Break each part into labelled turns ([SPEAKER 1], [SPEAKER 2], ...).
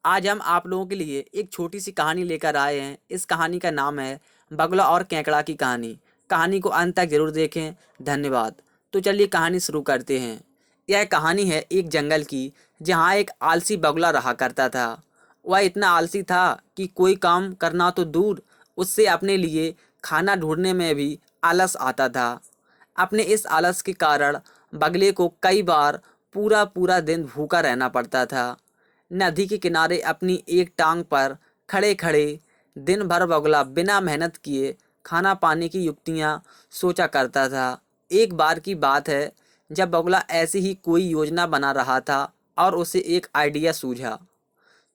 [SPEAKER 1] आज हम आप लोगों के लिए एक छोटी सी कहानी लेकर आए हैं। इस कहानी का नाम है बगुला और केकड़ा की कहानी। कहानी को अंत तक जरूर देखें। धन्यवाद। तो चलिए कहानी शुरू करते हैं। यह कहानी है एक जंगल की, जहाँ एक आलसी बगुला रहा करता था। वह इतना आलसी था कि कोई काम करना तो दूर, उससे अपने लिए खाना ढूंढने में भी आलस आता था। अपने इस आलस के कारण बगले को कई बार पूरा पूरा दिन भूखा रहना पड़ता था। नदी के किनारे अपनी एक टांग पर खड़े खड़े दिन भर बगुला बिना मेहनत किए खाना पाने की युक्तियां सोचा करता था। एक बार की बात है, जब बगुला ऐसी ही कोई योजना बना रहा था और उसे एक आइडिया सूझा।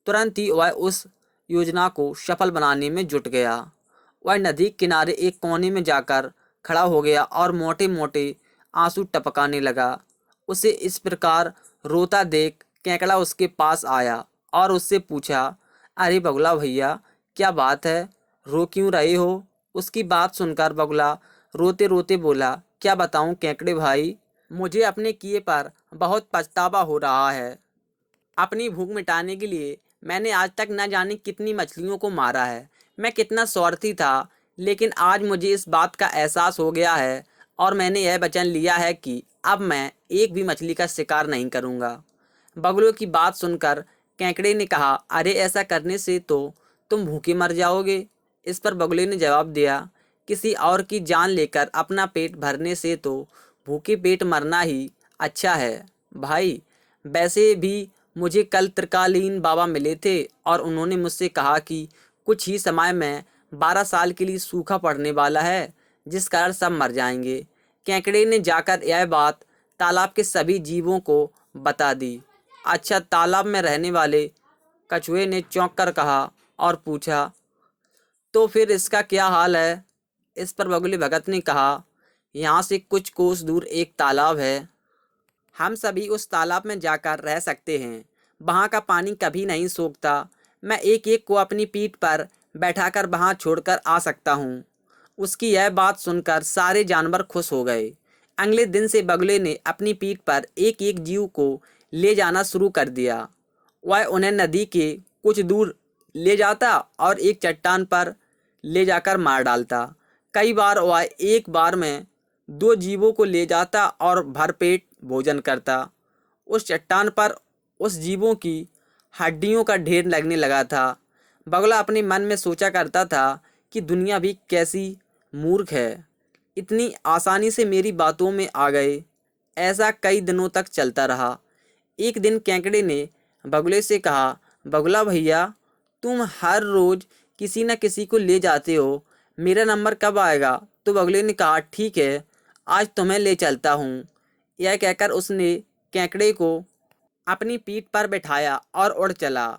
[SPEAKER 1] तुरंत ही वह उस योजना को सफल बनाने में जुट गया। वह नदी किनारे एक कोने में जाकर खड़ा हो गया और मोटे मोटे आंसू टपकाने लगा। उसे इस प्रकार रोता देख केकड़ा उसके पास आया और उससे पूछा, अरे बगुला भैया, क्या बात है, रो क्यों रहे हो? उसकी बात सुनकर बगुला रोते रोते बोला, क्या बताऊं केकड़े भाई, मुझे अपने किए पर बहुत पछतावा हो रहा है। अपनी भूख मिटाने के लिए मैंने आज तक न जाने कितनी मछलियों को मारा है। मैं कितना स्वार्थी था, लेकिन आज मुझे इस बात का एहसास हो गया है और मैंने यह वचन लिया है कि अब मैं एक भी मछली का शिकार नहीं करूँगा। बगुलों की बात सुनकर केकड़े ने कहा, अरे ऐसा करने से तो तुम भूखे मर जाओगे। इस पर बगुले ने जवाब दिया, किसी और की जान लेकर अपना पेट भरने से तो भूखे पेट मरना ही अच्छा है भाई। वैसे भी मुझे कल त्रिकालीन बाबा मिले थे और उन्होंने मुझसे कहा कि कुछ ही समय में 12 साल के लिए सूखा पड़ने वाला है, जिस कारण सब मर जाएंगे। केकड़े ने जाकर यह बात तालाब के सभी जीवों को बता दी। अच्छा, तालाब में रहने वाले कछुए ने चौंक कर कहा और पूछा, तो फिर इसका क्या हाल है? इस पर बगुले भगत ने कहा, यहाँ से कुछ कोस दूर एक तालाब है। हम सभी उस तालाब में जाकर रह सकते हैं। वहाँ का पानी कभी नहीं सूखता। मैं एक एक को अपनी पीठ पर बैठाकर वहाँ छोड़कर आ सकता हूँ। उसकी यह बात सुनकर सारे जानवर खुश हो गए। अगले दिन से बगुले ने अपनी पीठ पर एक एक जीव को ले जाना शुरू कर दिया। वह उन्हें नदी के कुछ दूर ले जाता और एक चट्टान पर ले जाकर मार डालता। कई बार वह एक बार में 2 जीवों को ले जाता और भरपेट भोजन करता। उस चट्टान पर उस जीवों की हड्डियों का ढेर लगने लगा था। बगुला अपने मन में सोचा करता था कि दुनिया भी कैसी मूर्ख है, इतनी आसानी से मेरी बातों में आ गए। ऐसा कई दिनों तक चलता रहा। एक दिन केकड़े ने बगुले से कहा, बगुला भैया, तुम हर रोज किसी न किसी को ले जाते हो, मेरा नंबर कब आएगा? तो बगुले ने कहा, ठीक है, आज तुम्हें ले चलता हूँ। यह कहकर उसने केकड़े को अपनी पीठ पर बैठाया और उड़ चला।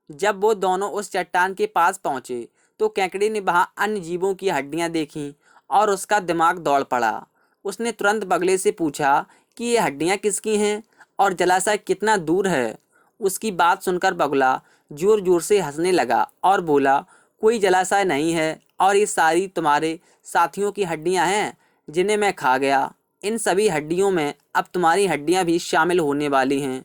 [SPEAKER 1] जब वो दोनों उस चट्टान के पास पहुंचे तो केकड़े ने वहां अन्य जीवों की हड्डियां देखीं और उसका दिमाग दौड़ पड़ा। उसने तुरंत बगले से पूछा कि ये हड्डियां किसकी हैं और जलाशय कितना दूर है। उसकी बात सुनकर बगुला जोर जोर से हंसने लगा और बोला, कोई जलाशय नहीं है और ये सारी तुम्हारे साथियों की हड्डियां हैं जिन्हें मैं खा गया। इन सभी हड्डियों में अब तुम्हारी हड्डियां भी शामिल होने वाली हैं।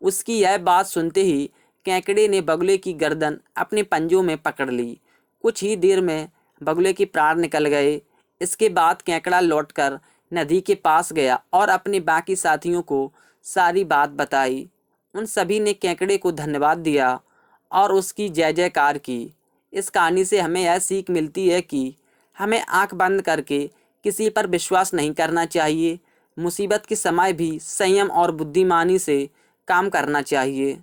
[SPEAKER 1] उसकी यह बात सुनते ही केकड़े ने बगुले की गर्दन अपने पंजों में पकड़ ली। कुछ ही देर में बगुले के प्राण निकल गए। इसके बाद केकड़ा लौटकर नदी के पास गया और अपने बाकी साथियों को सारी बात बताई। उन सभी ने केकड़े को धन्यवाद दिया और उसकी जय जयकार की। इस कहानी से हमें यह सीख मिलती है कि हमें आंख बंद करके किसी पर विश्वास नहीं करना चाहिए। मुसीबत के समय भी संयम और बुद्धिमानी से काम करना चाहिए।